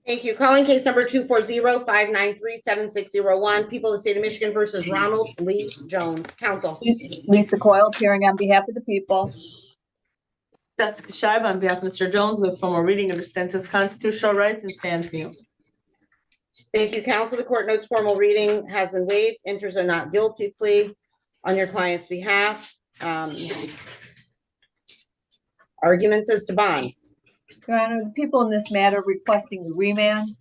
Thank you. Calling case number 240-593-7601, People of the State of Michigan versus Ronald Lee Jones. Counsel. Lisa Coyle, appearing on behalf of the people. Jessica Shive on behalf of Mr. Jones, with formal reading understands his constitutional rights and stands mute. Thank you, counsel. The court notes formal reading has been waived. Enters a not guilty plea on your client's behalf. Arguments as to bond. Your Honor, the people in this matter requesting a remand.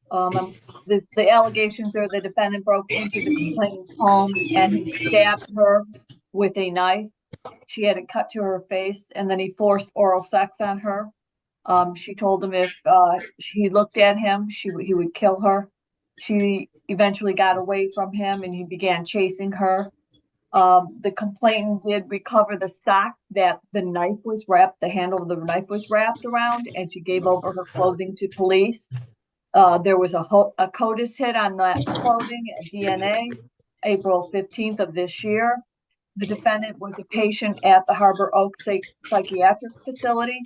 The allegations are the defendant broke into the complainant's home and he stabbed her with a knife. She had it cut to her face, and then he forced oral sex on her. She told him if he looked at him, he would kill her. She eventually got away from him and he began chasing her. The complainant did recover the sock that the knife was wrapped, the handle of the knife was wrapped around, and she gave over her clothing to police. There was a CODIS hit on that clothing, DNA, April 15th of this year. The defendant was a patient at the Harbor Oak Psychiatric Facility.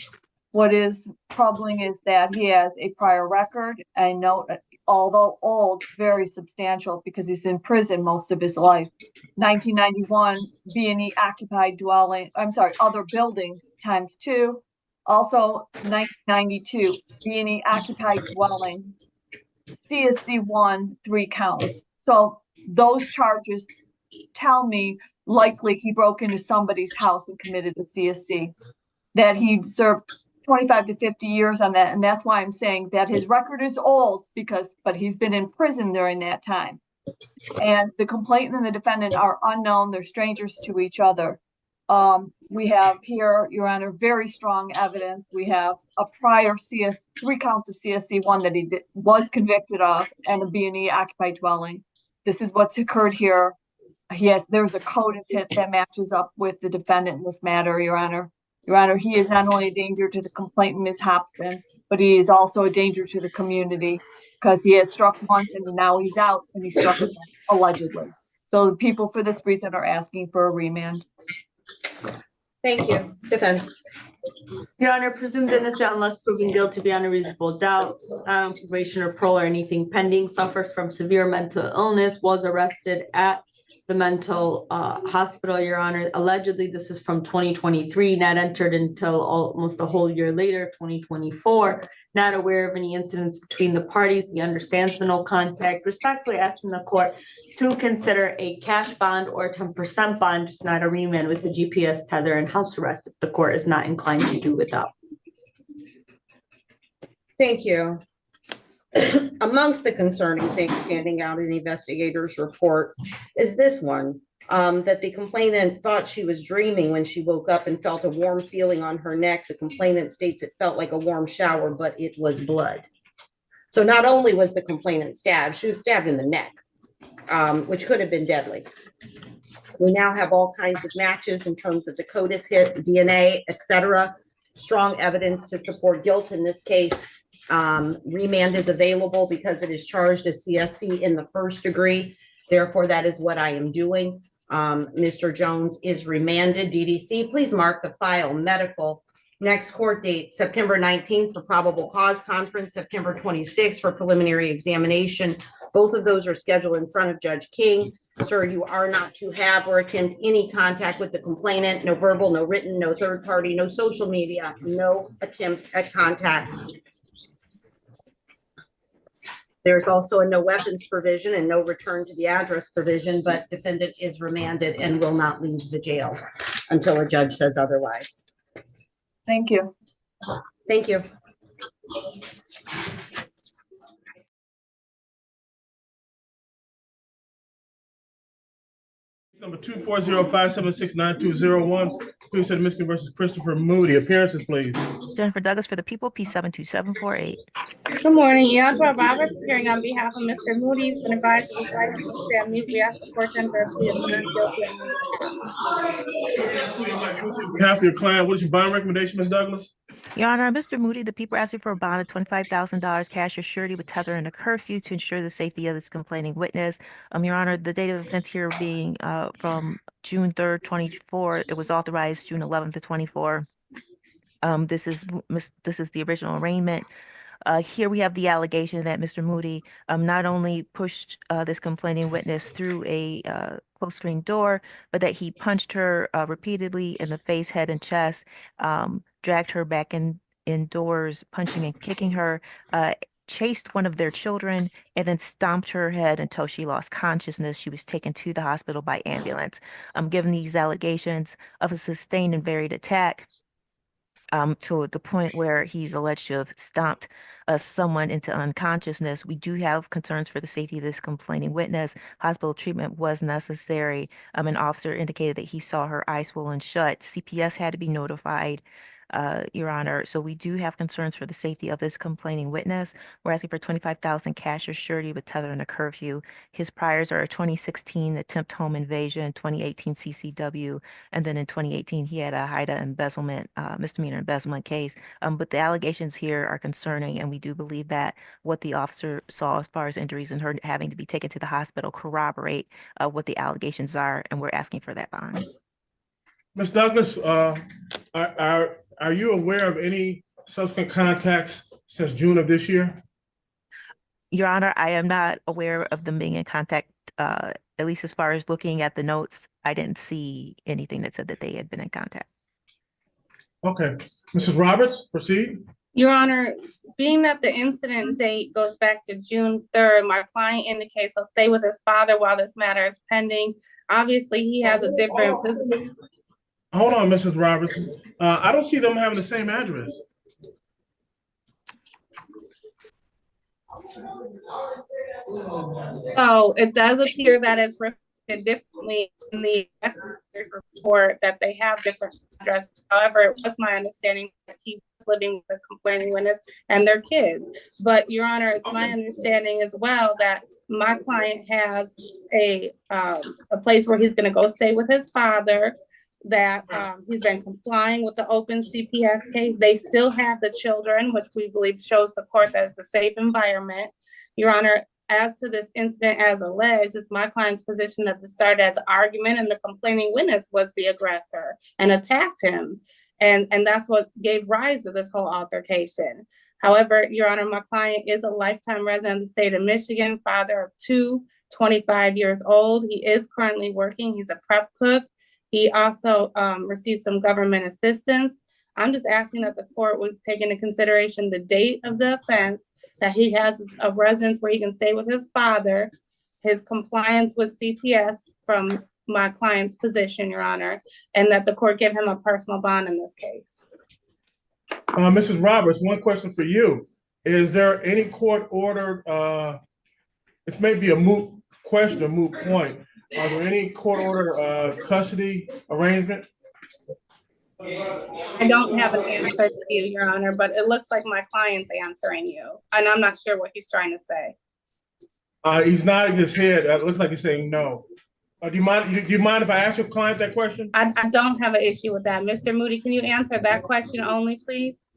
What is troubling is that he has a prior record. I note, although old, very substantial because he's in prison most of his life. 1991, B&E occupied dwelling, other building ×2. Also 1992, B&E occupied dwelling, CSC 1, 3 counts. So those charges tell me likely he broke into somebody's house and committed a CSC, that he served 25 to 50 years on that. And that's why I'm saying that his record is old but he's been in prison during that time. And the complainant and the defendant are unknown. They're strangers to each other. We have here, Your Honor, very strong evidence. We have a prior 3 counts of CSC 1 that he was convicted of, and a B&E occupied dwelling. This is what's occurred here. There's a CODIS hit that matches up with the defendant in this matter, Your Honor. Your Honor, he is not only a danger to the complainant, Ms. Hobson, but he is also a danger to the community because he has struck once and now he's out and he's struck again, allegedly. So the people for this reason are asking for a remand. Thank you. Defense. Your Honor, presumed innocent unless proven guilty beyond a reasonable doubt, probation or parole or anything pending, suffers from severe mental illness, was arrested at the mental hospital, Your Honor. Allegedly, this is from 2023, not entered until almost a whole year later, 2024. Not aware of any incidents between the parties. He understands the no contact. Respectfully asking the court to consider a cash bond or 10% bond, just not a remand with the GPS tether and house arrest if the court is not inclined to do without. Thank you. Amongst the concerning things standing out in the investigator's report is this one, that the complainant thought she was dreaming when she woke up and felt a warm feeling on her neck. The complainant states it felt like a warm shower, but it was blood. So not only was the complainant stabbed, she was stabbed in the neck, which could have been deadly. We now have all kinds of matches in terms of the CODIS hit, DNA, etc. Strong evidence to support guilt in this case. Remand is available because it is charged as CSC in the first degree. Therefore, that is what I am doing. Mr. Jones is remanded. DDC, please mark the file. Medical. Next court date, September 19th for probable cause conference, September 26th for preliminary examination. Both of those are scheduled in front of Judge King. Sir, you are not to have or attempt any contact with the complainant. No verbal, no written, no third party, no social media, no attempts at contact. There's also a no weapons provision and no return to the address provision, but defendant is remanded and will not leave the jail until a judge says otherwise. Thank you. Thank you. Number 240-576-9201, People State of Michigan versus Christopher Moody. Appearances, please. Jennifer Douglas for the people, P72748. Good morning. Iadra Roberts appearing on behalf of Mr. Moody. He's been advised to be silent to stay on mute. We ask the court to enter a plea of not guilty on On behalf of your client, what is your bond recommendation, Ms. Douglas? Your Honor, Mr. Moody, the people are asking for a bond of $25,000 cash or surety with tether and a curfew to ensure the safety of this complaining witness. Your Honor, the date of offense here being from June 3rd, 24. It was authorized June 11th to 24. This is the original arraignment. Here we have the allegation that Mr. Moody not only pushed this complaining witness through a closed screen door, but that he punched her repeatedly in the face, head, and chest, dragged her back indoors, punching and kicking her, chased one of their children, and then stomped her head until she lost consciousness. She was taken to the hospital by ambulance. Given these allegations of a sustained and varied attack, to the point where he's alleged to have stomped someone into unconsciousness, we do have concerns for the safety of this complaining witness. Hospital treatment was necessary. An officer indicated that he saw her eyes swollen shut. CPS had to be notified, Your Honor. So we do have concerns for the safety of this complaining witness. We're asking for 25,000 cash or surety with tether and a curfew. His priors are a 2016 attempt home invasion, 2018 CCW, and then in 2018 he had a HIDA embezzlement, misdemeanor embezzlement case. But the allegations here are concerning, and we do believe that what the officer saw as far as injuries and her having to be taken to the hospital corroborate what the allegations are, and we're asking for that bond. Ms. Douglas, are you aware of any subsequent contacts since June of this year? Your Honor, I am not aware of them being in contact, at least as far as looking at the notes. I didn't see anything that said that they had been in contact. Okay. Mrs. Roberts, proceed. Your Honor, being that the incident date goes back to June 3rd, my client indicates he'll stay with his father while this matter is pending. Obviously, he has a different position. Hold on, Mrs. Roberts. I don't see them having the same address. So it does appear that it's reflected differently in the investigator's report that they have different addresses. However, it was my understanding that he was living with the complaining witness and their kids. But Your Honor, it's my understanding as well that my client has a place where he's going to go stay with his father, that he's been complying with the open CPS case. They still have the children, which we believe shows the court that it's a safe environment. Your Honor, as to this incident as alleged, it's my client's position that this started as an argument and the complaining witness was the aggressor and attacked him. And that's what gave rise to this whole altercation. However, Your Honor, my client is a lifetime resident of the state of Michigan, father of two, 25 years old. He is currently working. He's a prep cook. He also received some government assistance. I'm just asking that the court would take into consideration the date of the offense, that he has a residence where he can stay with his father, his compliance with CPS from my client's position, Your Honor, and that the court give him a personal bond in this case. Mrs. Roberts, one question for you. Is there any court order, this may be a moot question, a moot point. Are there any court order custody arrangement? I don't have an answer to you, Your Honor, but it looks like my client's answering you, and I'm not sure what he's trying to say. He's nodding his head. It looks like he's saying no. Do you mind if I ask your client that question? I don't have an issue with that. Mr. Moody, can you answer that question only, please?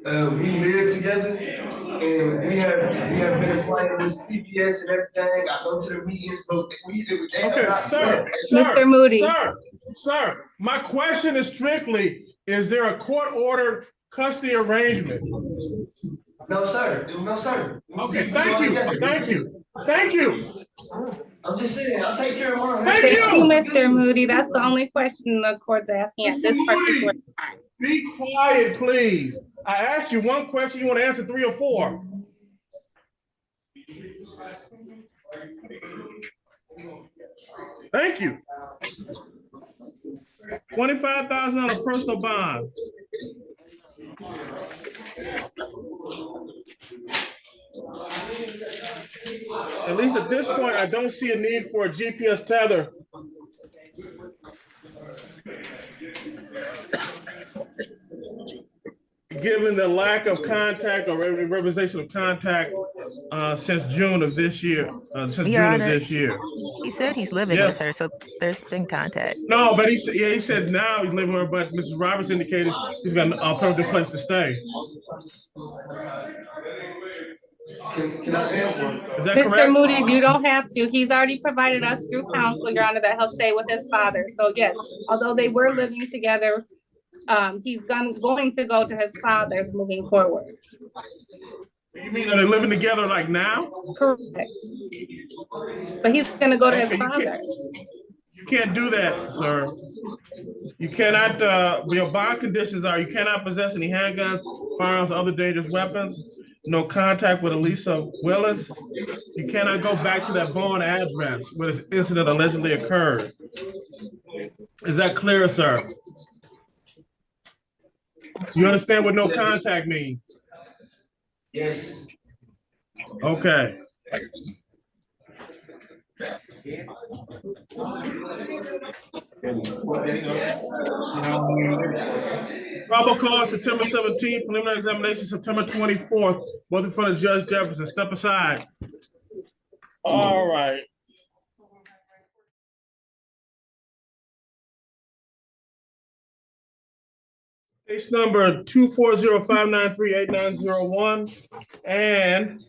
We live together, and we have been applying with CPS and everything. I go to the meetings, but we do everything. Okay, sir, Mr. Moody. Sir, my question is strictly, is there a court ordered custody arrangement? No, sir. No, sir. Okay, thank you. I'm just saying, I'll take care of mine. Thank you, Mr. Moody. That's the only question the court's asking at this particular time. Be quiet, please. I asked you one question, you want to answer 3 or 4. Thank you. 25,000 on a personal bond. At least at this point, I don't see a need for a GPS tether. Given the lack of contact or representation of contact since June of this year, He said he's living with her, so there's been contact. No, but he said now he's living with her, but Mrs. Roberts indicated he's got an alternative place to stay. Can I answer? Is that Mr. correct? Moody, you don't have to. He's already provided us through counsel, Your Honor, that he'll stay with his father. So yes, although they were living together, he's going to go to his father's moving forward. You mean are they living together like now? Correct. But he's going to go to his Okay, father. you can't do that, sir. You cannot, your bond conditions are, you cannot possess any handguns, firearms, or other dangerous weapons, no contact with Elisa Willis. You cannot go back to that bond address where this incident allegedly occurred. Is that clear, sir? You understand what no contact means? Yes. Okay. Probable cause September 17th, preliminary examination September 24th, both in front of Judge Jefferson. Step aside. All right. Case number 240-593-8901 and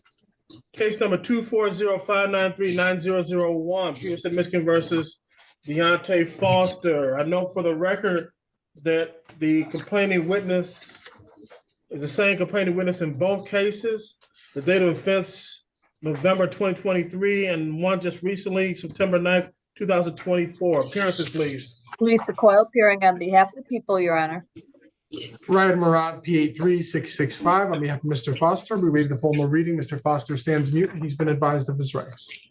case number 240-593-9001, Peterson, Michigan versus Deontay Foster. I know for the record that the complaining witness is the same complaining witness in both cases. The date of offense, November 2023, and one just recently, September 9th, 2024. Appearances, please. Lisa Coyle, appearing on behalf of the people, Your Honor. Ryan Murad, P83665, on behalf of Mr. Foster. We waive the formal reading. Mr. Foster stands mute. He's been advised of his rights.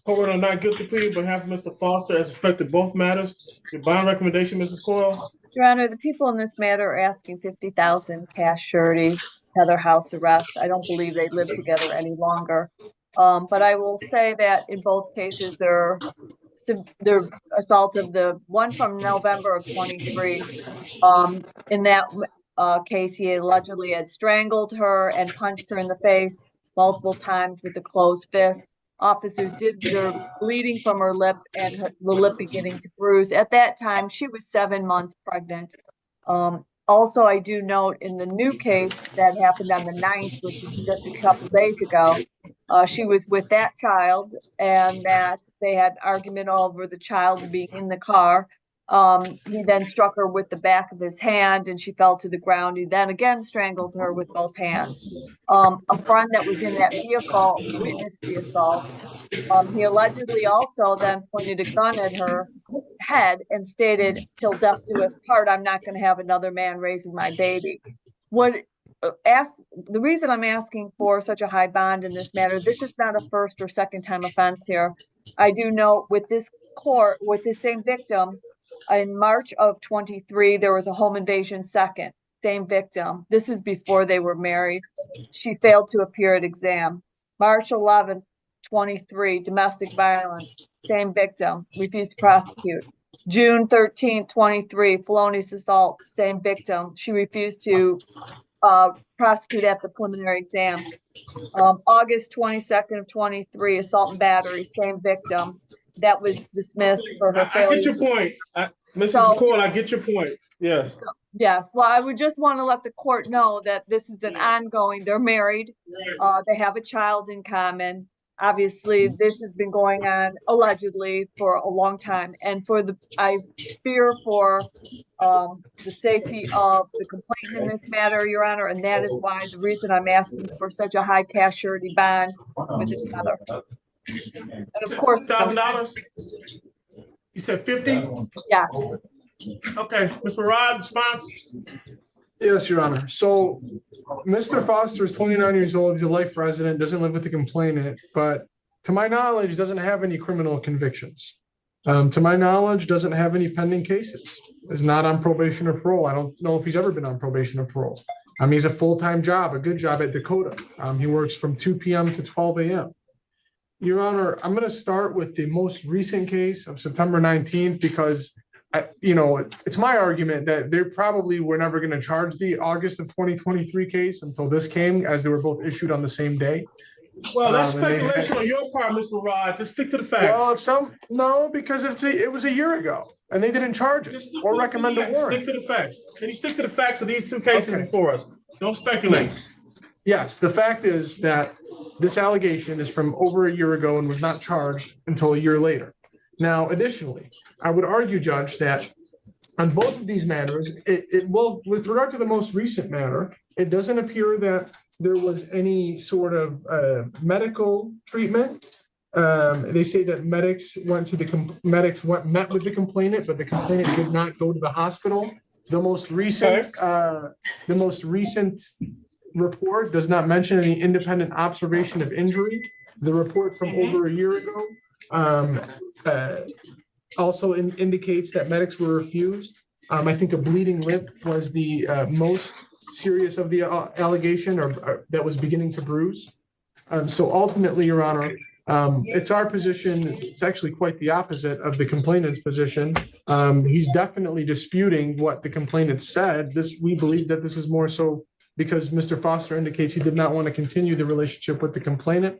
Court on not guilty plea on behalf of Mr. Foster as respected both matters. Your bond recommendation, Mrs. Coyle? Your Honor, the people in this matter are asking $50,000 cash surety, Heather house arrest. I don't believe they live together any longer. But I will say that in both cases, they're assault of the one from November of 23. In that case, he allegedly had strangled her and punched her in the face multiple times with a closed fist. Officers did observe bleeding from her lip and the lip beginning to bruise. At that time, she was 7 months pregnant. Also, I do note in the new case that happened on the 9th, which was just a couple days ago, she was with that child and that they had argument over the child being in the car. He then struck her with the back of his hand and she fell to the ground. He then again strangled her with both hands. A friend that was in that vehicle witnessed the assault. He allegedly also then pointed a gun at her head and stated, "Till death do us part, I'm not going to have another man raising my baby." The reason I'm asking for such a high bond in this matter, this is not a first or second time offense here. I do know with this court, with the same victim, in March of 23, there was a home invasion second, same victim. This is before they were married. She failed to appear at exam. March 11th, 23, domestic violence, same victim, refused to prosecute. June 13th, 23, felonious assault, same victim. She refused to prosecute at the preliminary exam. August 22nd of 23, assault and battery, same victim. That was dismissed for her failure. I get your point. Mrs. Coyle, I get your point. Yes. Yes. Well, I would just want to let the court know that this is an ongoing, they're married. They have a child in common. Obviously, this has been going on allegedly for a long time. And I fear for the safety of the complainant in this matter, Your Honor. And that is why the reason I'm asking for such a high cash surety bond with this mother. And of course, $1,000? You said 50? Yeah. Okay, Mr. Rod, response? Yes, Your Honor. So Mr. Foster is 29 years old. He's a life resident, doesn't live with the complainant, but to my knowledge, doesn't have any criminal convictions. To my knowledge, doesn't have any pending cases. Is not on probation or parole. I don't know if he's ever been on probation or parole. He's a full-time job, a good job at Dakota. He works from 2 p.m. to 12 a.m. Your Honor, I'm going to start with the most recent case of September 19th because, it's my argument that they probably were never going to charge the August of 2023 case until this came, as they were both issued on the same day. Well, that's speculation on your part, Mr. Rod. Just stick to the facts. Well, because it was a year ago and they didn't charge it or recommend a warrant. Stick to the facts. Can you stick to the facts of these two cases before us? Don't speculate. Yes, the fact is that this allegation is from over a year ago and was not charged until a year later. Now, additionally, I would argue, Judge, that On both of these matters, well, with regard to the most recent matter, it doesn't appear that there was any sort of medical treatment. They say that medics met with the complainant, but the complainant did not go to the hospital. The most recent report does not mention any independent observation of injury. The report from over a year ago also indicates that medics were refused. I think a bleeding lip was the most serious of the allegation, or that was beginning to bruise. So ultimately, Your Honor, it's our position, it's actually quite the opposite of the complainant's position. He's definitely disputing what the complainant said. We believe that this is more so because Mr. Foster indicates he did not want to continue the relationship with the complainant.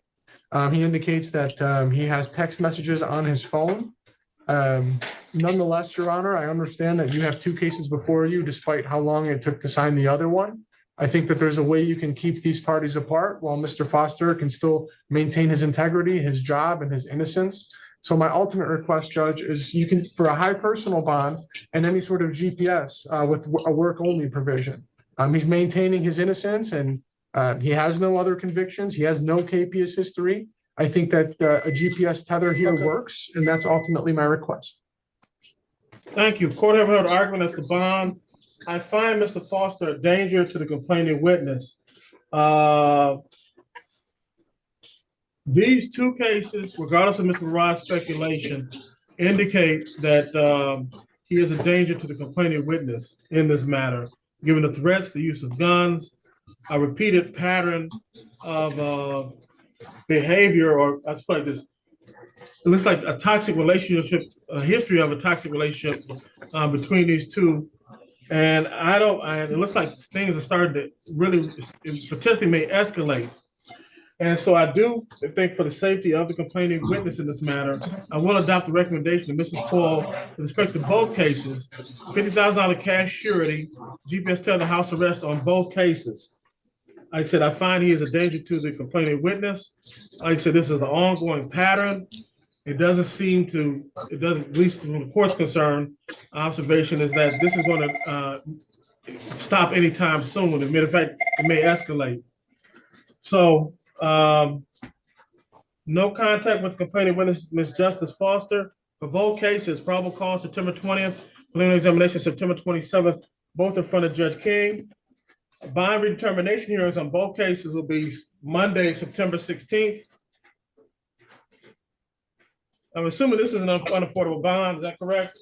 He indicates that he has text messages on his phone. Nonetheless, Your Honor, I understand that you have two cases before you, despite how long it took to sign the other one. I think that there's a way you can keep these parties apart while Mr. Foster can still maintain his integrity, his job, and his innocence. So my ultimate request, Judge, is you can, for a high personal bond and any sort of GPS with a work-only provision. He's maintaining his innocence, and he has no other convictions. He has no KPS history. I think that a GPS tether here works, and that's ultimately my request. Thank you. Court have heard argument as to bond. I find Mr. Foster a danger to the complaining witness. These two cases, regardless of Mr. Rod's speculation, indicate that he is a danger to the complaining witness in this matter, given the threats, the use of guns, a repeated pattern of behavior, or let's put it like this, it looks like a toxic relationship, a history of a toxic relationship between these two. And it looks like things are starting to really, potentially may escalate. And so I do think for the safety of the complaining witness in this matter, I will adopt the recommendation of Mrs. Paul with respect to both cases, $50,000 cash surety, GPS tether, house arrest on both cases. Like I said, I find he is a danger to the complaining witness. Like I said, this is an ongoing pattern. It doesn't seem to, at least from the court's concern, observation is that this is going to stop anytime soon. As a matter of fact, it may escalate. So, no contact with the complaining witness, Ms. Justice Foster. For both cases, probable cause September 20th, preliminary examination September 27th, both in front of Judge King. Bond redetermination hearings on both cases will be Monday, September 16th. I'm assuming this is an unaffordable bond, is that correct?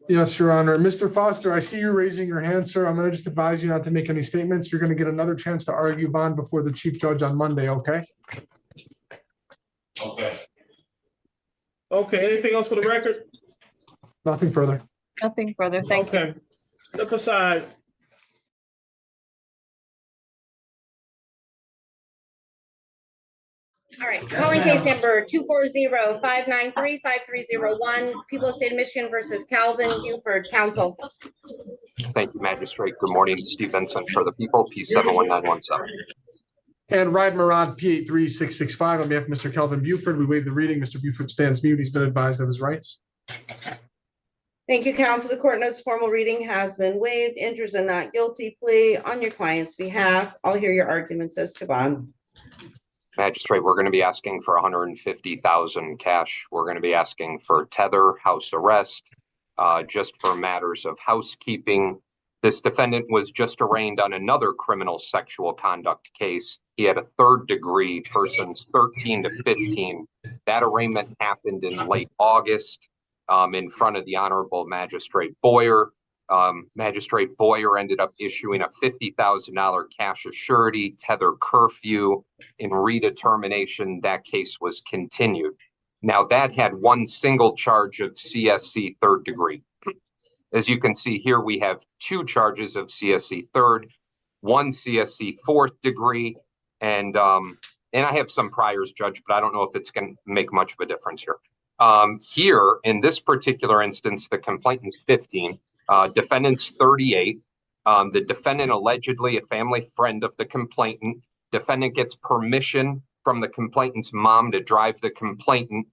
Yes, Your Honor. Mr. Foster, I see you raising your hand, sir. I'm going to just advise you not to make any statements. You're going to get another chance to argue bond before the Chief Judge on Monday, okay? Okay, anything else for the record? Nothing further. Nothing further. Thank you. Okay, step aside. All right, calling case number 240-593-5301, People of State of Michigan versus Calvin Buford, counsel. Thank you, Magistrate. Good morning, Steve Vincent for the people, P71917. And Ride Marad, P83665, on behalf of Mr. Kelvin Buford, we waive the reading. Mr. Buford stands mute. He's been advised of his rights. Thank you, counsel. The court notes formal reading has been waived. Enters a not guilty plea on your client's behalf. I'll hear your arguments as to bond. Magistrate, we're going to be asking for $150,000 cash. We're going to be asking for tether, house arrest, just for matters of housekeeping. This defendant was just arraigned on another criminal sexual conduct case. He had a third-degree, persons 13 to 15. That arraignment happened in late August in front of the Honorable Magistrate Boyer. Magistrate Boyer ended up issuing a $50,000 cash surety, tether curfew. In redetermination, that case was continued. Now, that had one single charge of CSC third degree. As you can see here, we have two charges of CSC third, one CSC fourth degree, and I have some priors, Judge, but I don't know if it's going to make much of a difference here. Here, in this particular instance, the complainant's 15, defendant's 38. The defendant, allegedly a family friend of the complainant. Defendant gets permission from the complainant's mom to drive the complainant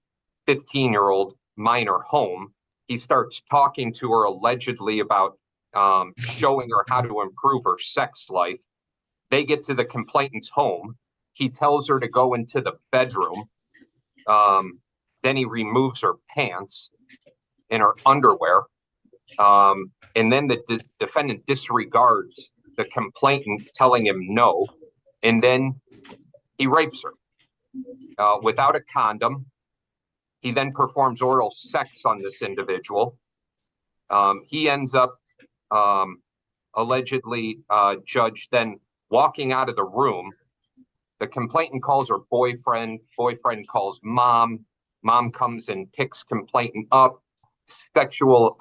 15-year-old minor home. he starts talking to her allegedly about showing her how to improve her sex life. They get to the complainant's home. He tells her to go into the bedroom. Then he removes her pants and her underwear. And then the defendant disregards the complainant telling him no. And then he rapes her without a condom. He then performs oral sex on this individual. He ends up allegedly, Judge, then walking out of the room. The complainant calls her boyfriend. Boyfriend calls mom. Mom comes and picks complainant up. Sexual,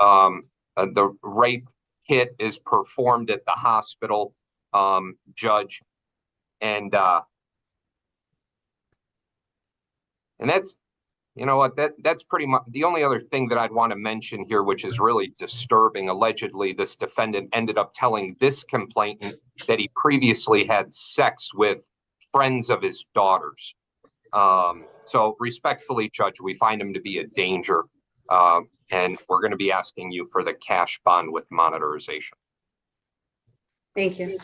the rape kit is performed at the hospital, Judge. And that's, you know what, that's pretty much the only other thing that I'd want to mention here, which is really disturbing. Allegedly, this defendant ended up telling this complainant that he previously had sex with friends of his daughters. So respectfully, Judge, we find him to be a danger. And we're going to be asking you for the cash bond with monitorization. Thank you.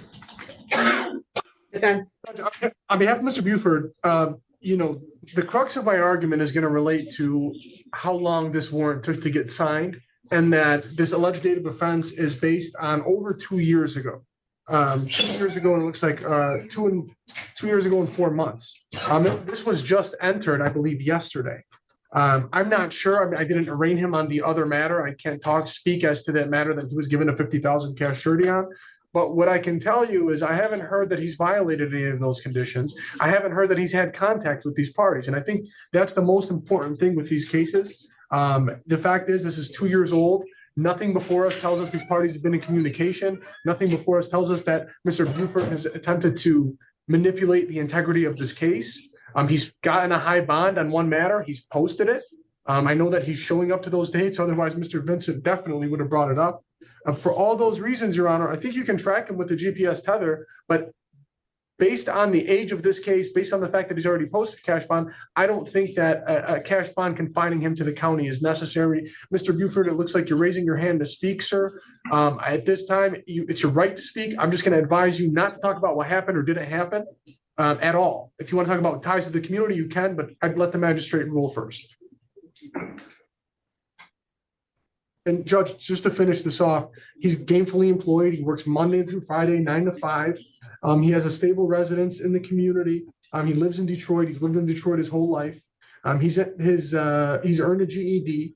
Defense. On behalf of Mr. Buford, you know, the crux of my argument is going to relate to how long this warrant took to get signed, and that this alleged date of offense is based on over 2 years ago. 2 years ago, and it looks like 2 years ago and 4 months. This was just entered, I believe, yesterday. I'm not sure. I didn't arraign him on the other matter. I can't speak as to that matter that he was given a 50,000 cash surety on. But what I can tell you is I haven't heard that he's violated any of those conditions. I haven't heard that he's had contact with these parties. And I think that's the most important thing with these cases. The fact is, this is 2 years old. Nothing before us tells us these parties have been in communication. Nothing before us tells us that Mr. Buford has attempted to manipulate the integrity of this case. He's gotten a high bond on one matter. He's posted it. I know that he's showing up to those dates. Otherwise, Mr. Vincent definitely would have brought it up. For all those reasons, Your Honor, I think you can track him with the GPS tether, but based on the age of this case, based on the fact that he's already posted cash bond, I don't think that a cash bond confining him to the county is necessary. Mr. Buford, it looks like you're raising your hand to speak, sir. At this time, it's your right to speak. I'm just going to advise you not to talk about what happened or didn't happen at all. If you want to talk about ties to the community, you can, but I'd let the magistrate rule first. And Judge, just to finish this off, he's gainfully employed. He works Monday through Friday, 9 to 5. He has a stable residence in the community. He lives in Detroit. He's lived in Detroit his whole life. He's earned a GED.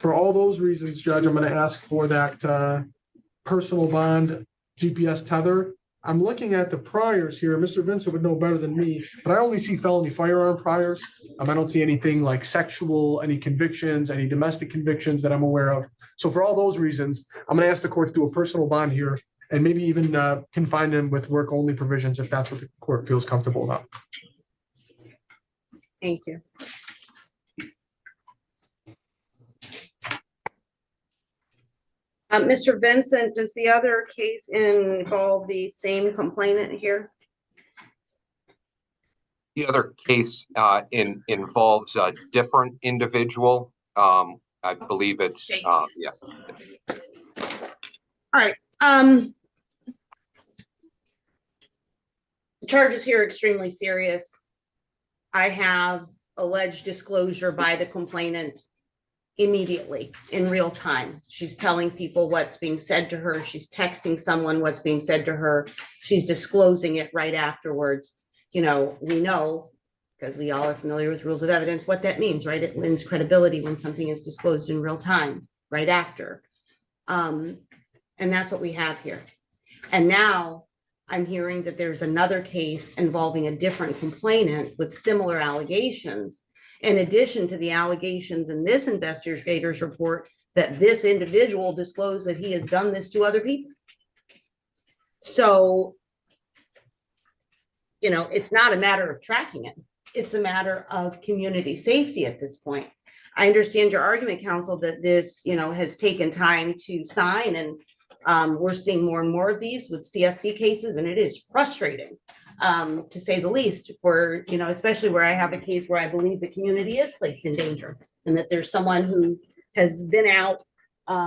For all those reasons, Judge, I'm going to ask for that personal bond GPS tether. I'm looking at the priors here. Mr. Vincent would know better than me, but I only see felony firearm priors. I don't see anything like sexual, any convictions, any domestic convictions that I'm aware of. So for all those reasons, I'm going to ask the court to do a personal bond here and maybe even confine him with work-only provisions if that's what the court feels comfortable about. Thank you. Mr. Vincent, does the other case involve the same complainant here? The other case involves a different individual. I believe it's, yeah. All right. The charges here are extremely serious. I have alleged disclosure by the complainant immediately in real time. She's telling people what's being said to her. She's texting someone what's being said to her. She's disclosing it right afterwards. You know, we know, because we all are familiar with rules of evidence, what that means, right? It lends credibility when something is disclosed in real time, right after. And that's what we have here. And now I'm hearing that there's another case involving a different complainant with similar allegations, in addition to the allegations in this investigator's report that this individual disclosed that he has done this to other people. So, you know, it's not a matter of tracking it. It's a matter of community safety at this point. I understand your argument, counsel, that this, you know, has taken time to sign, and we're seeing more and more of these with CSC cases, and it is frustrating, to say the least, for, you know, especially where I have a case where I believe the community is placed in danger and that there's someone who has been out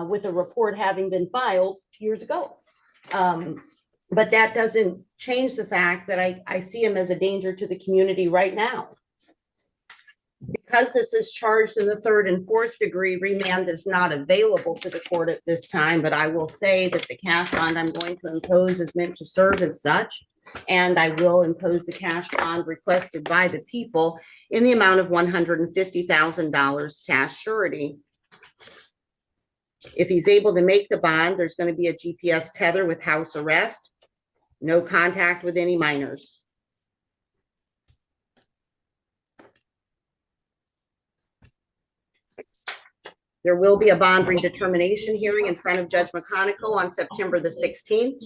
with a report having been filed years ago. But that doesn't change the fact that I see him as a danger to the community right now. Because this is charged in the third and fourth degree, remand is not available to the court at this time, but I will say that the cash bond I'm going to impose is meant to serve as such. And I will impose the cash bond requested by the people in the amount of $150,000 cash surety. If he's able to make the bond, there's going to be a GPS tether with house arrest, no contact with any minors. There will be a bond redetermination hearing in front of Judge McConico on September the 16th.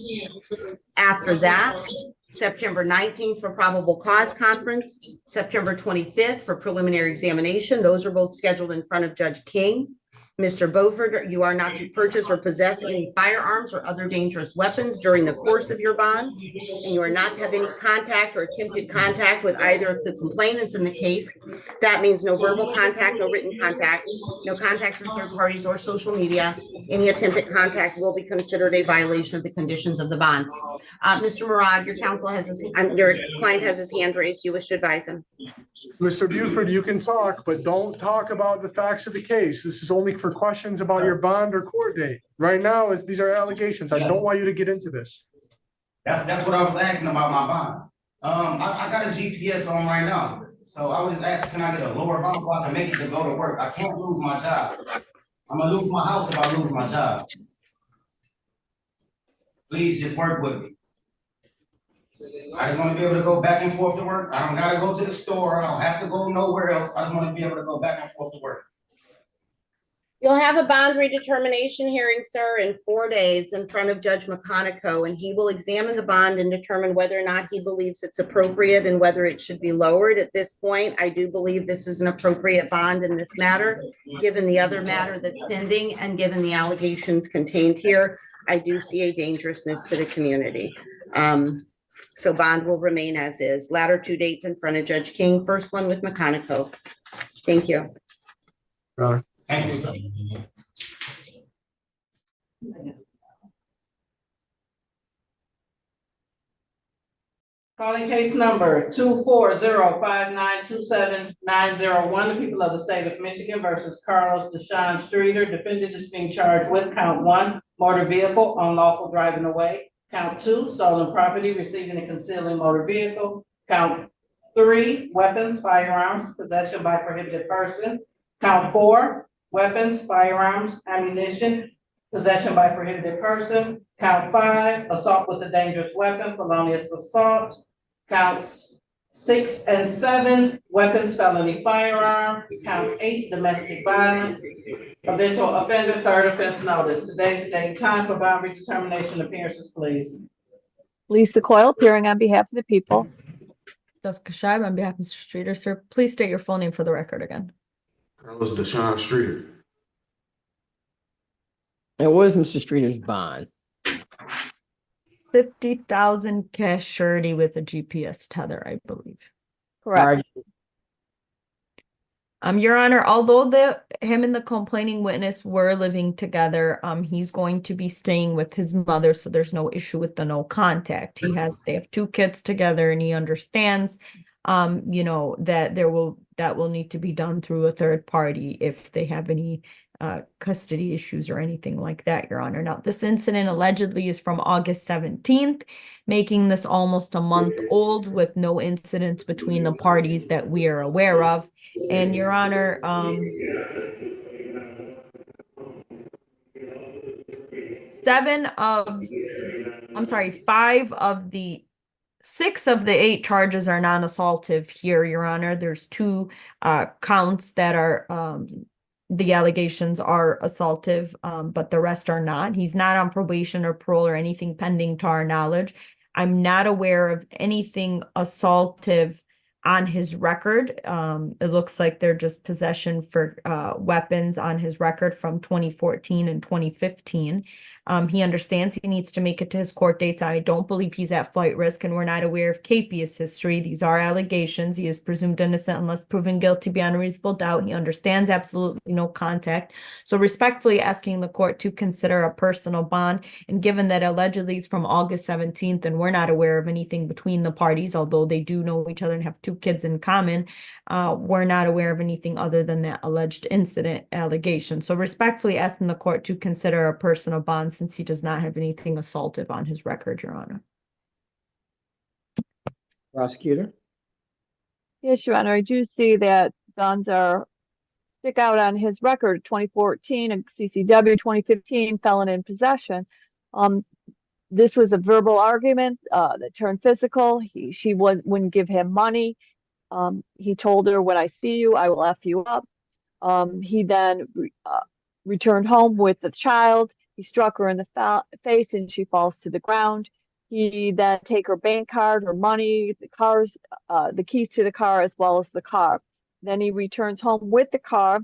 After that, September 19th for probable cause conference, September 25th for preliminary examination. Those are both scheduled in front of Judge King. Mr. Beaufort, you are not to purchase or possess any firearms or other dangerous weapons during the course of your bond, and you are not to have any contact or attempted contact with either of the complainants in the case. That means no verbal contact, no written contact, no contact with third parties or social media. Any attempted contact will be considered a violation of the conditions of the bond. Mr. Murad, your your client has his hand raised. You wish to advise him. Mr. Buford, you can talk, but don't talk about the facts of the case. This is only for questions about your bond or court date. Right now, these are allegations. I don't want you to get into this. That's what I was asking about my bond. I got a GPS on right now. So I was asking, can I get a lower bond so I can make it to go to work? I can't lose my job. I'm gonna lose my house if I lose my job. Please just work with me. I just want to be able to go back and forth to work. I don't gotta go to the store. I don't have to go nowhere else. I just want to be able to go back and forth to work. You'll have a bond redetermination hearing, sir, in 4 days in front of Judge McConico, and he will examine the bond and determine whether or not he believes it's appropriate and whether it should be lowered. At this point, I do believe this is an appropriate bond in this matter, given the other matter that's pending and given the allegations contained here. I do see a dangerousness to the community. So bond will remain as is. Latter 2 dates in front of Judge King, first one with McConico. Thank you. Thank you. Calling case number 240592790. The people of the state of Michigan versus Carlos Deshawn Streeter. Defendant is being charged with count 1, motor vehicle, unlawful driving away. Count 2, stolen property, receiving and concealing motor vehicle. Count 3, weapons, firearms, possession by prohibited person. Count 4, weapons, firearms, ammunition, possession by prohibited person. Count 5, assault with a dangerous weapon, felonious assault. Counts 6 and 7, weapons, felony firearm. Count 8, domestic violence. Habitual offender, third offense notice. Today's date, time for bond redetermination appearances, please. Lisa Coyle, appearing on behalf of the people. Jessica Scheib on behalf of Mr. Streeter. Sir, please state your full name for the record again. Carlos Deshawn Streeter. And what is Mr. Streeter's bond? 50,000 cash surety with a GPS tether, I believe. Correct. Your Honor, although him and the complaining witness were living together, he's going to be staying with his mother, so there's no issue with the no contact. They have 2 kids together, and he understands, that that will need to be done through a third party if they have any custody issues or anything like that, Your Honor. Now, this incident allegedly is from August 17th, making this almost a month old with no incidents between the parties that we are aware of. And Your Honor, 6 of the 8 charges are non-assaultive here, Your Honor. There's 2 counts that are the allegations are assaultive, but the rest are not. He's not on probation or parole or anything pending to our knowledge. I'm not aware of anything assaultive on his record. It looks like they're just possession for weapons on his record from 2014 and 2015. He understands he needs to make it to his court dates. I don't believe he's at flight risk, and we're not aware of Capia's history. These are allegations. He is presumed innocent unless proven guilty beyond a reasonable doubt. He understands absolutely no contact. So respectfully asking the court to consider a personal bond. And given that allegedly it's from August 17th, and we're not aware of anything between the parties, although they do know each other and have 2 kids in common, we're not aware of anything other than that alleged incident allegation. So respectfully asking the court to consider a personal bond since he does not have anything assaultive on his record, Your Honor. Prosecutor? Yes, Your Honor, I do see that guns stick out on his record, 2014, and CCW 2015, felon in possession. This was a verbal argument that turned physical. She wouldn't give him money. He told her, when I see you, I will F you up. He then returned home with the child. He struck her in the face and she falls to the ground. He then take her bank card, her money, the keys to the car, as well as the car. Then he returns home with the car.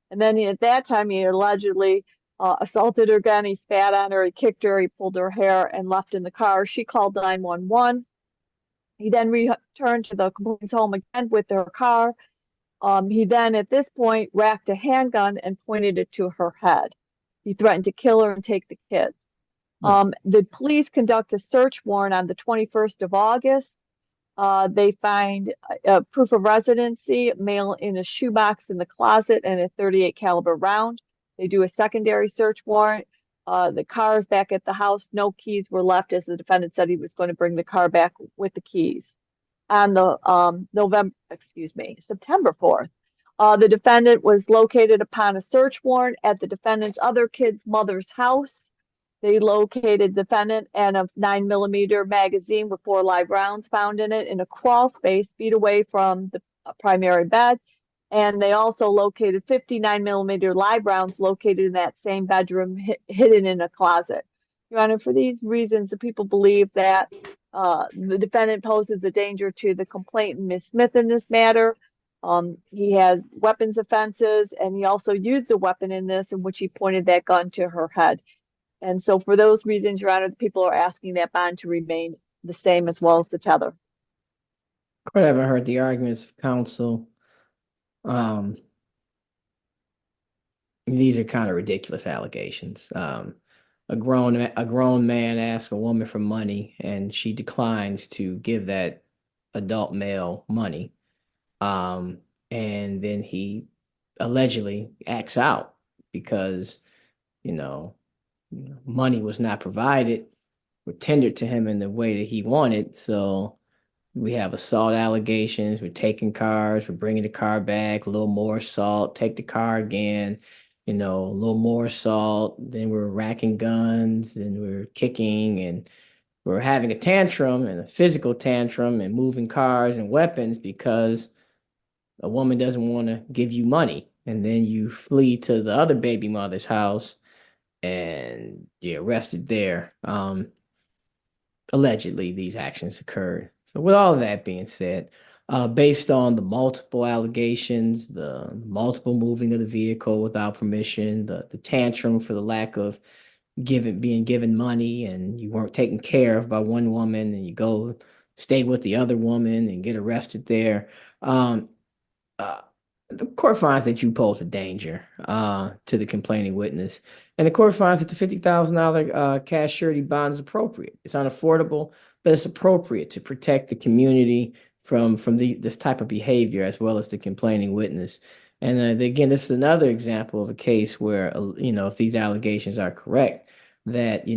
And then at that time, he allegedly assaulted her again. He spat on her, he kicked her, he pulled her hair and left in the car. She called 911. He then returned to the complainant's home again with her car. He then, at this point, racked a handgun and pointed it to her head. He threatened to kill her and take the kids. The police conduct a search warrant on the 21st of August. They find proof of residency, mail in a shoebox in the closet, and a .38 caliber round. They do a secondary search warrant. The car is back at the house. No keys were left, as the defendant said he was going to bring the car back with the keys. On the September 4th, the defendant was located upon a search warrant at the defendant's other kid's mother's house. They located the defendant and a 9mm magazine with 4 live rounds found in it in a crawl space feet away from the primary bed. And they also located 59mm live rounds located in that same bedroom, hidden in a closet. Your Honor, for these reasons, the people believe that the defendant poses a danger to the complainant, Ms. Smith, in this matter. He has weapons offenses, and he also used a weapon in this, in which he pointed that gun to her head. And so for those reasons, Your Honor, the people are asking that bond to remain the same, as well as the tether. Court, haven't heard the arguments of counsel. These are kind of ridiculous allegations. A grown man asks a woman for money and she declines to give that adult male money. And then he allegedly acts out because, money was not provided or tendered to him in the way that he wanted. So we have assault allegations. We're taking cars. We're bringing the car back. A little more assault. Take the car again. A little more assault. Then we're racking guns. And we're kicking. And we're having a tantrum and a physical tantrum and moving cars and weapons because a woman doesn't want to give you money. And then you flee to the other baby mother's house and you're arrested there. Allegedly, these actions occurred. So with all of that being said, based on the multiple allegations, the multiple moving of the vehicle without permission, the tantrum for the lack of being given money, and you weren't taken care of by one woman, and you go stay with the other woman and get arrested there. The court finds that you pose a danger to the complaining witness, and the court finds that the $50,000 cash surety bond is appropriate. It's unaffordable, but it's appropriate to protect the community from this type of behavior, as well as the complaining witness. And again, this is another example of a case where, if these allegations are correct, that,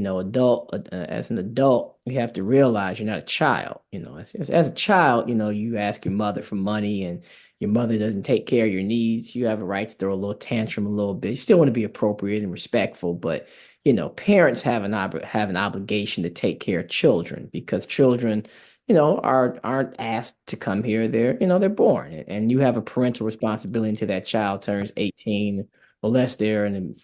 as an adult, you have to realize you're not a child. As a child, you ask your mother for money and your mother doesn't take care of your needs. You have a right to throw a little tantrum a little bit. You still want to be appropriate and respectful, but parents have an obligation to take care of children, because children, aren't asked to come here. They're born, and you have a parental responsibility until that child turns 18, unless they're in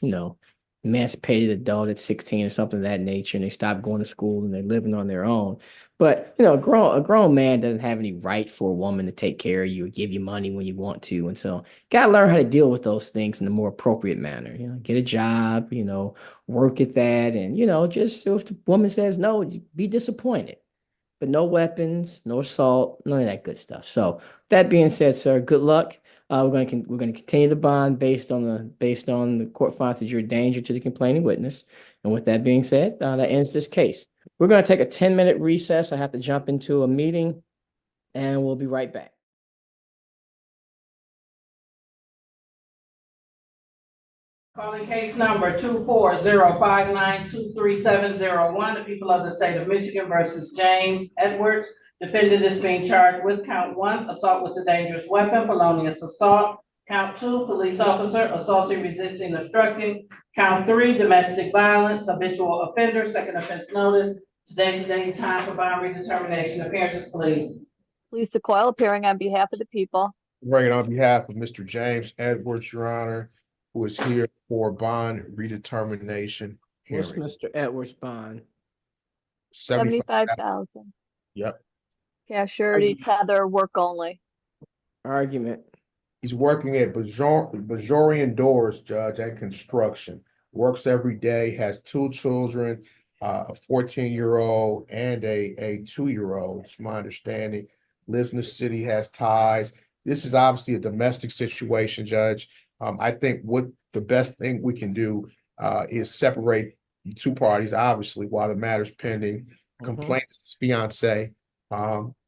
emancipated adult at 16 or something of that nature, and they stop going to school and they're living on their own. But you know, a grown man doesn't have any right for a woman to take care of you or give you money when you want to. And so gotta learn how to deal with those things in a more appropriate manner. You know, get a job, you know, work at that. And, you know, just if the woman says no, you be disappointed. But no weapons, no assault, none of that good stuff. So that being said, sir, good luck. We're going to continue the bond based on the court finds that you're a danger to the complaining witness. And with that being said, that ends this case. We're going to take a 10-minute recess. I have to jump into a meeting, and we'll be right back. Calling case number 240592370 the people of the state of Michigan versus James Edwards. Defendant is being charged with count 1, assault with a dangerous weapon, felonious assault. Count 2, police officer, assaulting, resisting, obstructing. Count 3, domestic violence, habitual offender, second offense notice. Today's the day and time for bond redetermination. Appearances, please. Lisa Coyle appearing on behalf of the people. Bring it on behalf of Mr. James Edwards, Your Honor, who is here for bond redetermination What's hearing. Mr. Edwards' bond? 75,000. Yep. Cash surety, tether, work only. Argument. He's working at Bajorian Doors, Judge, and construction. Works every day, has 2 children, a 14-year-old and a 2-year-old. It's my understanding. Lives in the city, has ties. This is obviously a domestic situation, Judge. I think what the best thing we can do is separate the 2 parties, obviously, while the matter's pending. Complaint fiance,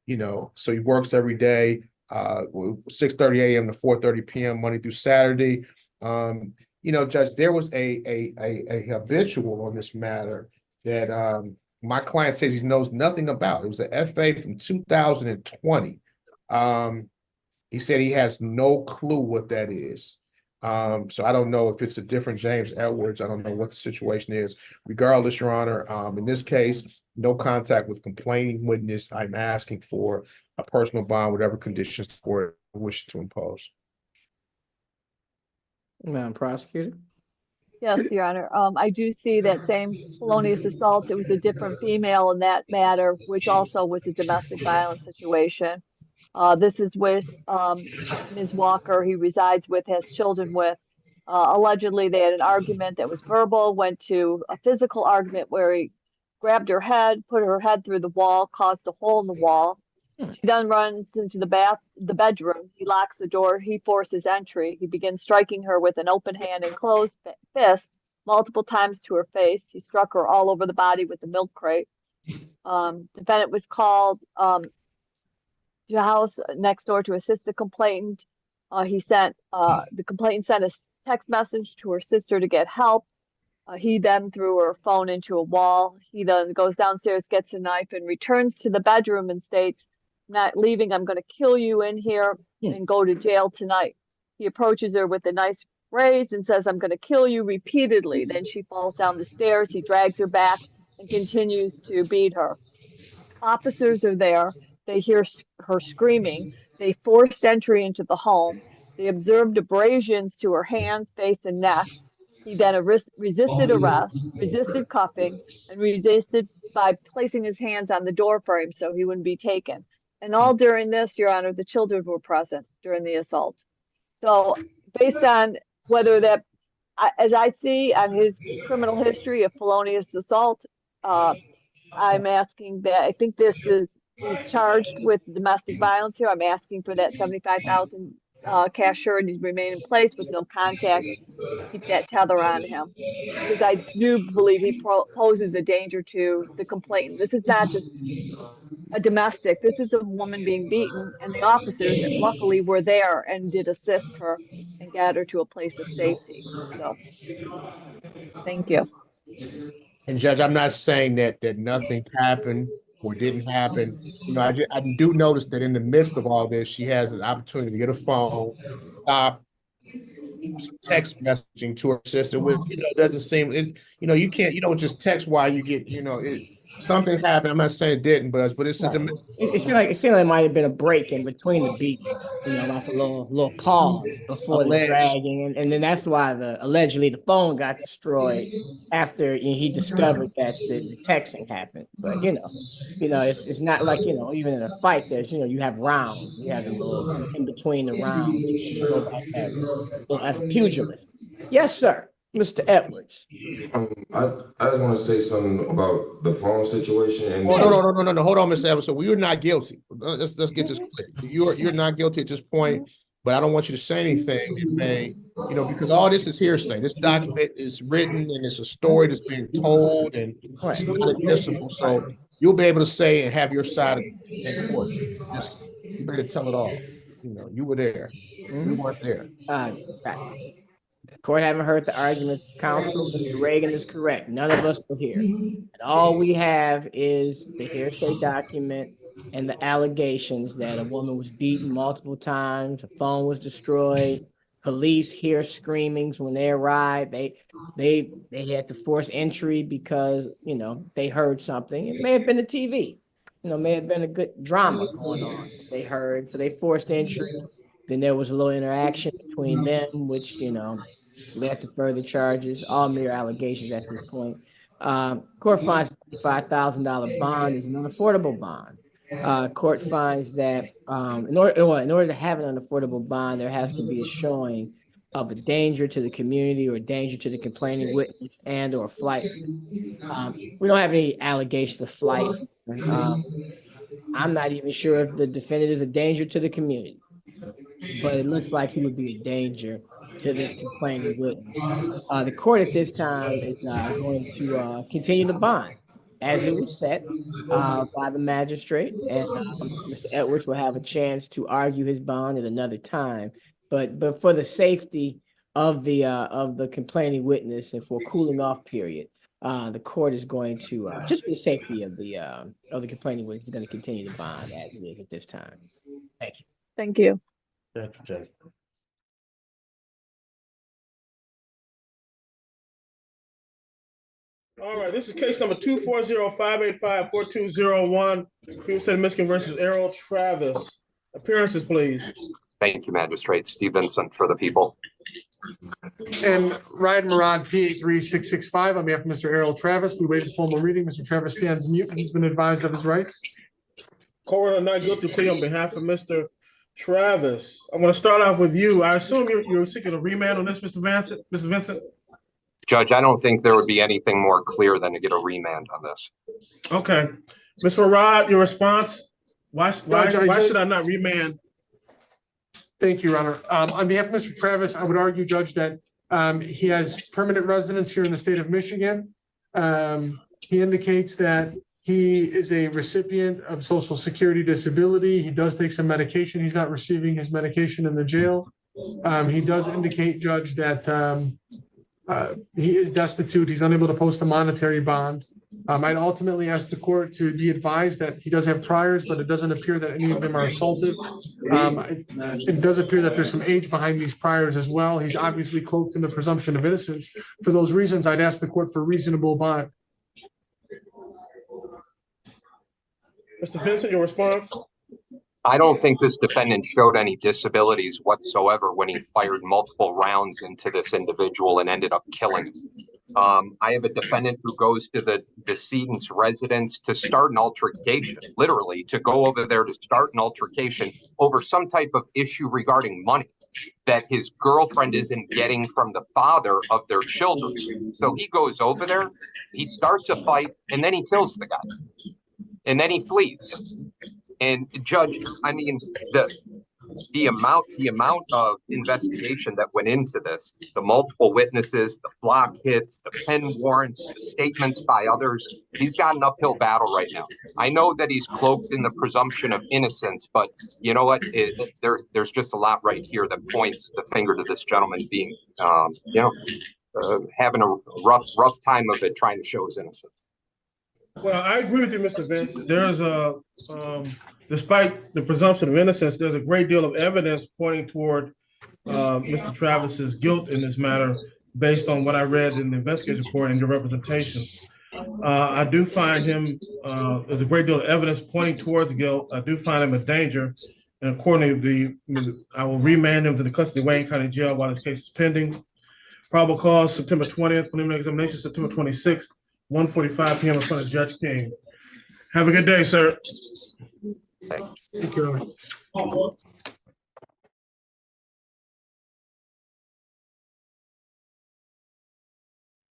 you know, so he works every day, 6:30 a.m. to 4:30 p.m. Monday through Saturday. You know, Judge, there was a habitual on this matter that my client says he knows nothing about. It was an FA from 2020. He said he has no clue what that is. So I don't know if it's a different James Edwards. I don't know what the situation is. Regardless, Your Honor, in this case, no contact with complaining witness. I'm asking for a personal bond, whatever conditions the court wishes to impose. Madam Prosecutor. Yes, Your Honor. I do see that same felonious assault. It was a different female in that matter, which also was a domestic violence situation. This is with Ms. Walker, he resides with, has children with. Allegedly, they had an argument that was verbal, went to a physical argument where he grabbed her head, put her head through the wall, caused a hole in the wall. She then runs into the bedroom. He locks the door. He forces entry. He begins striking her with an open hand and closed fist multiple times to her face. He struck her all over the body with a milk crate. Defendant was called to the house next door to assist the complainant. The complainant sent a text message to her sister to get help. He then threw her phone into a wall. He then goes downstairs, gets a knife, and returns to the bedroom and states, "Not leaving, I'm going to kill you in here and go to jail tonight." He approaches her with a nice phrase and says, "I'm going to kill you," repeatedly. Then she falls down the stairs. He drags her back and continues to beat her. Officers are there. They hear her screaming. They forced entry into the home. They observed abrasions to her hands, face, and neck. He then resisted arrest, resisted cuffing, and resisted by placing his hands on the door frame so he wouldn't be taken. And all during this, Your Honor, the children were present during the assault. So based on whether that, as I see on his criminal history of felonious assault, I'm asking that, I think he's charged with domestic violence here. I'm asking for that 75,000 cash surety to remain in place with no contact and keep that tether on him, because I do believe he poses a danger to the complainant. This is not just a domestic. This is a woman being beaten, and the officers luckily were there and did assist her and get her to a place of safety. So, thank you. And Judge, I'm not saying that nothing happened or didn't happen. You know, I do notice that in the midst of all this, she has an opportunity to get a phone, stop, text messaging to her sister, which, you know, doesn't seem, you know, you don't just text while you get, you know, something happened. I'm not saying it didn't, but it's a Right. It seemed like it might have been a break in between the beatings, like a little pause before the dragging, and then that's why allegedly the phone got destroyed after he discovered that the texting happened. But it's not like even in a fight there's you have rounds, you have a little in between the rounds, nobody have as a pugilist. Yes, sir, Mr. Edwards. I just want to say something about the phone situation and Oh, no. Hold on, Mr. Evans. So you're not guilty. Let's get this clear. You're not guilty at this point, but I don't want you to say anything that may, because all this is hearsay. This document is written and it's a story that's being told and it's not admissible. So you'll be able to say and have your side in court. Just you better tell it all. You were there. We weren't there. Court haven't heard the argument. Counsel, Mr. Reagan is correct. None of us were here. And all we have is the hearsay document and the allegations that a woman was beaten multiple times, a phone was destroyed, police hear screamings when they arrived. They had to force entry because they heard something. It may have been the TV. May have been a good drama going on. They heard, so they forced entry. Then there was a little interaction between them, which led to further charges, all mere allegations at this point. Court finds $5,000 bond is an unaffordable bond. Court finds that in order to have an unaffordable bond, there has to be a showing of a danger to the community or danger to the complaining witness and or flight. We don't have any allegations of flight. I'm not even sure if the defendant is a danger to the community, but it looks like he would be a danger to this complaining witness. The court at this time is going to continue the bond as it was set by the magistrate, and Mr. Edwards will have a chance to argue his bond at another time. But for the safety of the complaining witness and for a cooling off period, the court is going to just for the safety of the complaining witness is going to continue the bond as it is at this time. Thank you. Thank you. Thank you, Judge. All right, this is case number 240-585-4201. People State of Michigan versus Errol Travis. Appearances, please. Thank you, Magistrate. Steve Vincent for the people. And Ryan Moran, P83665, on behalf of Mr. Errol Travis. We waive the formal reading. Mr. Travis stands mute and he's been advised of his rights. Court not guilty plea on behalf of Mr. Travis. I'm going to start off with you. I assume you're seeking a remand on this, Mr. Vincent? Judge, I don't think there would be anything more clear than to get a remand on this. Okay. Mr. Rod, your response? Why should I not remand? Thank you, Your Honor. On behalf of Mr. Travis, I would argue, Judge, that he has permanent residence here in the state of Michigan. He indicates that he is a recipient of Social Security disability. He does take some medication. He's not receiving his medication in the jail. He does indicate, Judge, that he is destitute. He's unable to post a monetary bond. I'd ultimately ask the court to be advised that he does have priors, but it doesn't appear that any of them are assaultive. It does appear that there's some age behind these priors as well. He's obviously cloaked in the presumption of innocence. For those reasons, I'd ask the court for reasonable bond. Mr. Vincent, your response? I don't think this defendant showed any disabilities whatsoever when he fired multiple rounds into this individual and ended up killing him. I have a defendant who goes to the decedent's residence to start an altercation, literally to go over there to start an altercation over some type of issue regarding money that his girlfriend isn't getting from the father of their children. So he goes over there, he starts a fight, and then he kills the guy. And then he flees. And Judge, I mean, the amount of investigation that went into this, the multiple witnesses, the flock hits, the pen warrants, the statements by others, he's got an uphill battle right now. I know that he's cloaked in the presumption of innocence, but you know what? There's just a lot right here that points the finger to this gentleman being, having a rough time of it, trying to show his innocence. Well, I agree with you, Mr. Vincent. There's despite the presumption of innocence, there's a great deal of evidence pointing toward Mr. Travis's guilt in this matter, based on what I read in the investigative report and your representations. I do find him, there's a great deal of evidence pointing towards guilt. I do find him a danger. And accordingly, I will remand him to the custody of Wayne County Jail while his case is pending. Probable cause September 20th, preliminary examination September 26th, 1:45 p.m. in front of Judge King. Have a good day, sir. Thank you.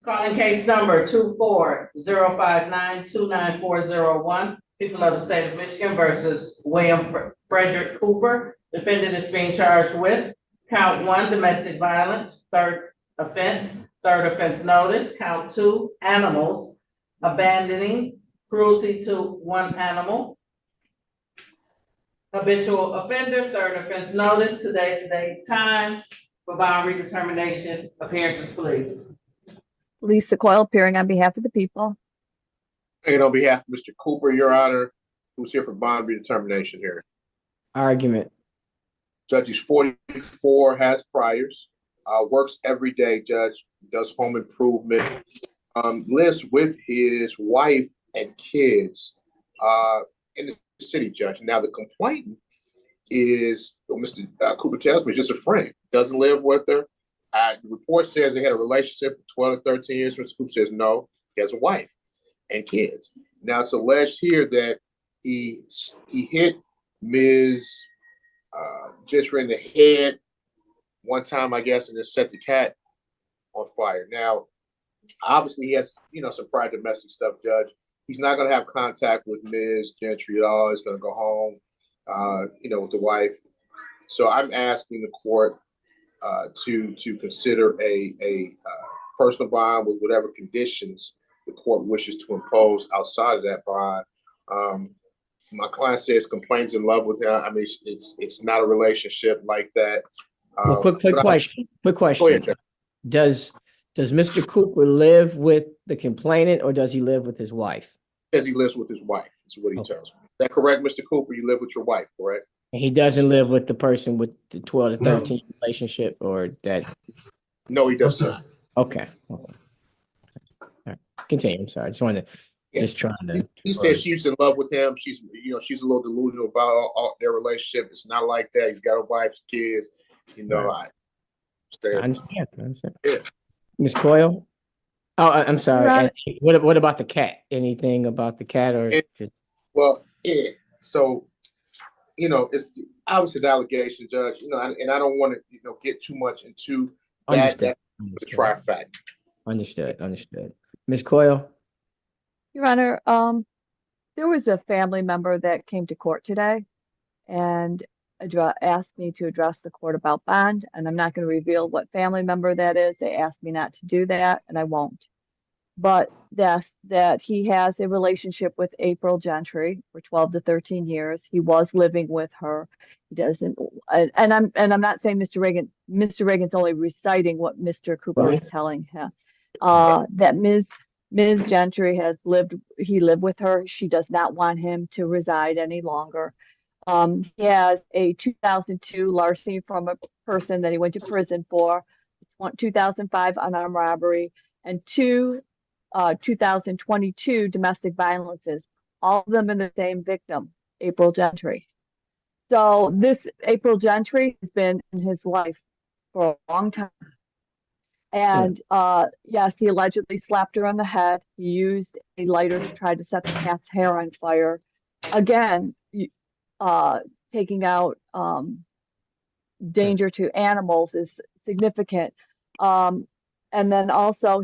Calling case number 24-059-29401, people of the state of Michigan versus William Frederick Cooper. Defendant is being charged with count 1, domestic violence, third offense notice, count 2, animals, abandoning, cruelty to one animal. Habitual offender, third offense notice, today's date, time for bond redetermination. Appearances, please. Lisa Coyle appearing on behalf of the people. And on behalf of Mr. Cooper, Your Honor, who's here for bond redetermination here. Argument. Judge is 44, has priors, works every day, Judge, does home improvement, lives with his wife and kids in the city, Judge. Now, the complainant is, Mr. Cooper tells me, is just a friend, doesn't live with her. The report says they had a relationship for 12 to 13 years. Mr. Cooper says no, he has a wife and kids. Now, it's alleged here that he hit Ms. Gentry in the head one time, I guess, and then set the cat on fire. Now, obviously, he has, some prior domestic stuff, Judge. He's not going to have contact with Ms. Gentry at all. He's going to go home, with the wife. So I'm asking the court to consider a personal bond with whatever conditions the court wishes to impose outside of that bond. My client says complains in love with him. I mean, it's not a relationship like that. Well, quick question. Quick question. Go ahead, Judge. Does Mr. Cooper live with the complainant, or does he live with his wife? Says he lives with his wife. That's what he tells me. Is that correct, Mr. Cooper? You live with your wife, correct? And he doesn't live with the person with the 12 to 13 relationship, or that? No, he does not. Okay. All right. Continue. I'm sorry. I just wanted to. Just trying to. He says she's in love with him. She's a little delusional about all their relationship. It's not like that. He's got a wife, kids. Right. I understand. Yeah. Ms. Coyle? Oh, I'm sorry. And what about the cat? Anything about the cat or? So, it's obviously the allegation, Judge. And I don't want to, get too much into that. That's the trifecta. Understood. Ms. Coyle? Your Honor, there was a family member that came to court today and asked me to address the court about bond, and I'm not going to reveal what family member that is. They asked me not to do that, and I won't. But that he has a relationship with April Gentry for 12 to 13 years. He was living with her. He doesn't, and I'm not saying Mr. Reagan's only reciting what Mr. Cooper is telling him. That Ms. Gentry he lived with her. She does not want him to reside any longer. He has a 2002 larceny from a person that he went to prison for, 2005 unarmed robbery, and 2022 domestic violences, all of them in the same victim, April Gentry. So this April Gentry has been in his life for a long time. And yes, he allegedly slapped her on the head. He used a lighter to try to set the cat's hair on fire. Again, taking out danger to animals is significant. And then also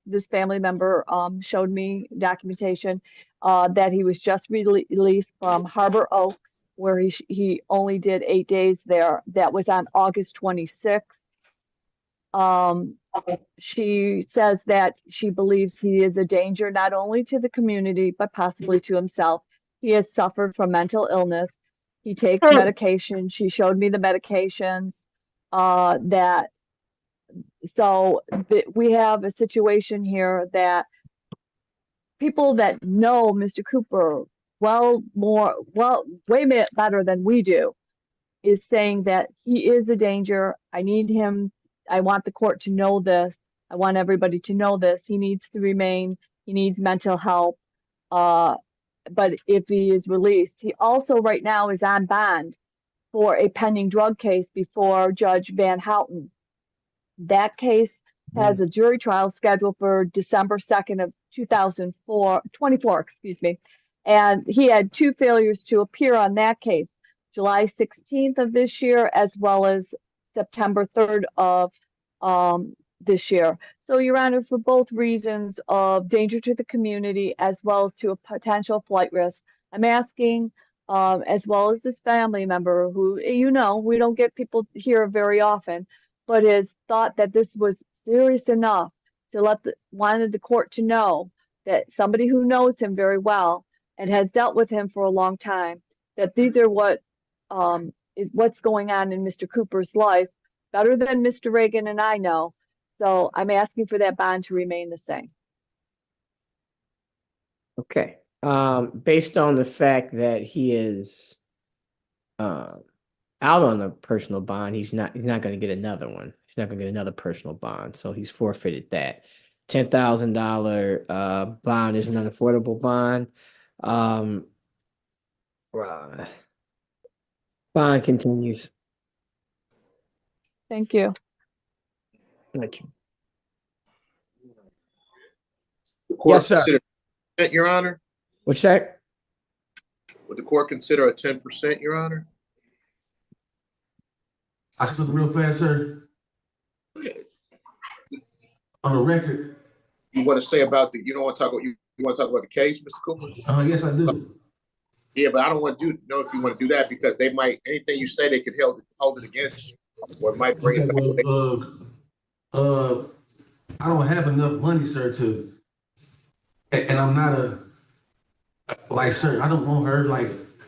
this family member showed me documentation that he was just released from Harbor Oaks, where he only did 8 days there. That was on August 26th. She says that she believes he is a danger not only to the community, but possibly to himself. He has suffered from mental illness. He takes medication. She showed me the medications we have a situation here that people that know Mr. Cooper way better than we do is saying that he is a danger. I need him. I want the court to know this. I want everybody to know this. He needs to remain He needs mental help. But if he is released, he also right now is on bond for a pending drug case before Judge Van Houten. That case has a jury trial scheduled for December 2nd of 2024, excuse me. And he had 2 failures to appear on that case, July 16th of this year, as well as September 3rd of this year. So, Your Honor, for both reasons of danger to the community as well as to a potential flight risk, I'm asking, as well as this family member who, you know, we don't get people here very often, but has thought that this was serious enough to wanted the court to know that somebody who knows him very well and has dealt with him for a long time, that these are is what's going on in Mr. Cooper's life, better than Mr. Reagan and I know. So I'm asking for that bond to remain the same. Okay. Based on the fact that he is out on a personal bond, he's not going to get another one. He's not going to get another personal bond, so he's forfeited that. $10,000 bond is an unaffordable bond. Bond continues. Thank you. Thank you. The court Yes, sir. consider 10%, Your Honor? What's that? Would the court consider a 10%, Your Honor? I said something real fast, sir. On the record. You want to say about you don't want to talk about you want to talk about the case, Mr. Cooper? Yes, I do. Yeah, but I don't want to know if you want to do that because they might anything you say they could hold it against you, or it might bring it back. Well, I don't have enough money, sir, and I'm not sir, I don't want her,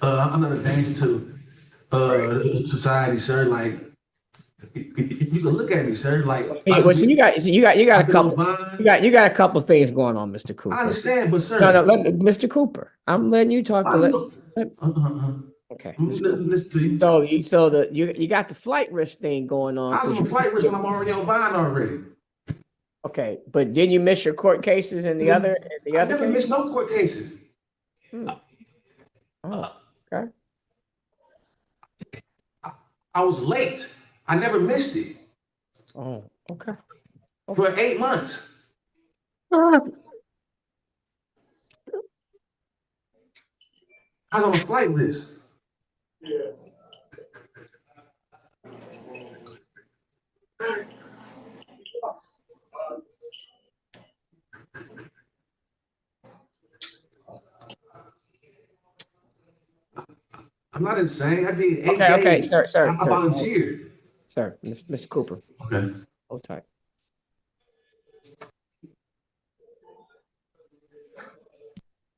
I'm not a danger to society, sir. Like, you can look at me, sir. Like, Well, so you got a couple. You got a couple things going on, Mr. Cooper. I understand, but sir, no, Mr. Cooper, I'm letting you talk. Okay. So you got the flight risk thing going on. I was on a flight risk when I'm already on bond already. Okay, but didn't you miss your court cases in the other? I never missed no court cases. Oh, okay. I was late. I never missed it. Oh, okay. For 8 months. I was on a flight risk. Yeah. I'm not insane. I did 8 days. Okay, sir. I volunteered. Sir, Mr. Cooper. Okay. Hold tight.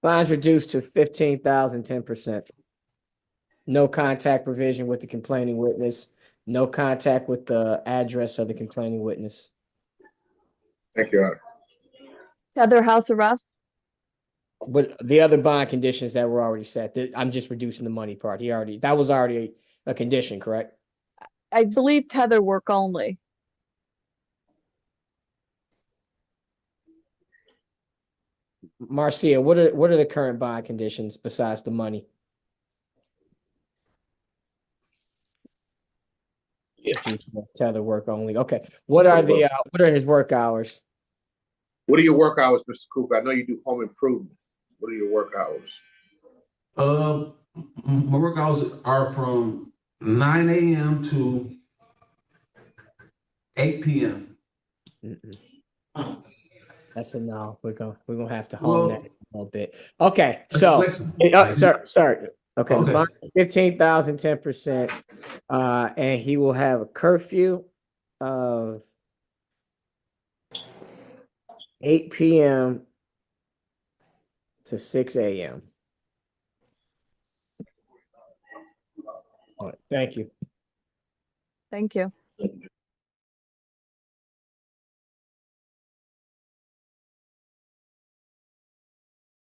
Fines reduced to 15,000, 10%. No contact provision with the complaining witness. No contact with the address of the complaining witness. Thank you, Your Honor. Tether house arrest? But the other bond conditions that were already set, I'm just reducing the money part. That was already a condition, correct? I believe tether work only. Marcia, what are the current bond conditions besides the money? Yeah. Tether work only. Okay. What are his work hours? What are your work hours, Mr. Cooper? I know you do home improvement. What are your work hours? My work hours are from 9 a.m. to 8 p.m. That's a no. We're gonna have to hone that a little bit. Okay, so sir. Okay, the bond is 15,000, 10%, and he will have a curfew of 8 p.m. to 6 a.m. All right, thank you. Thank you.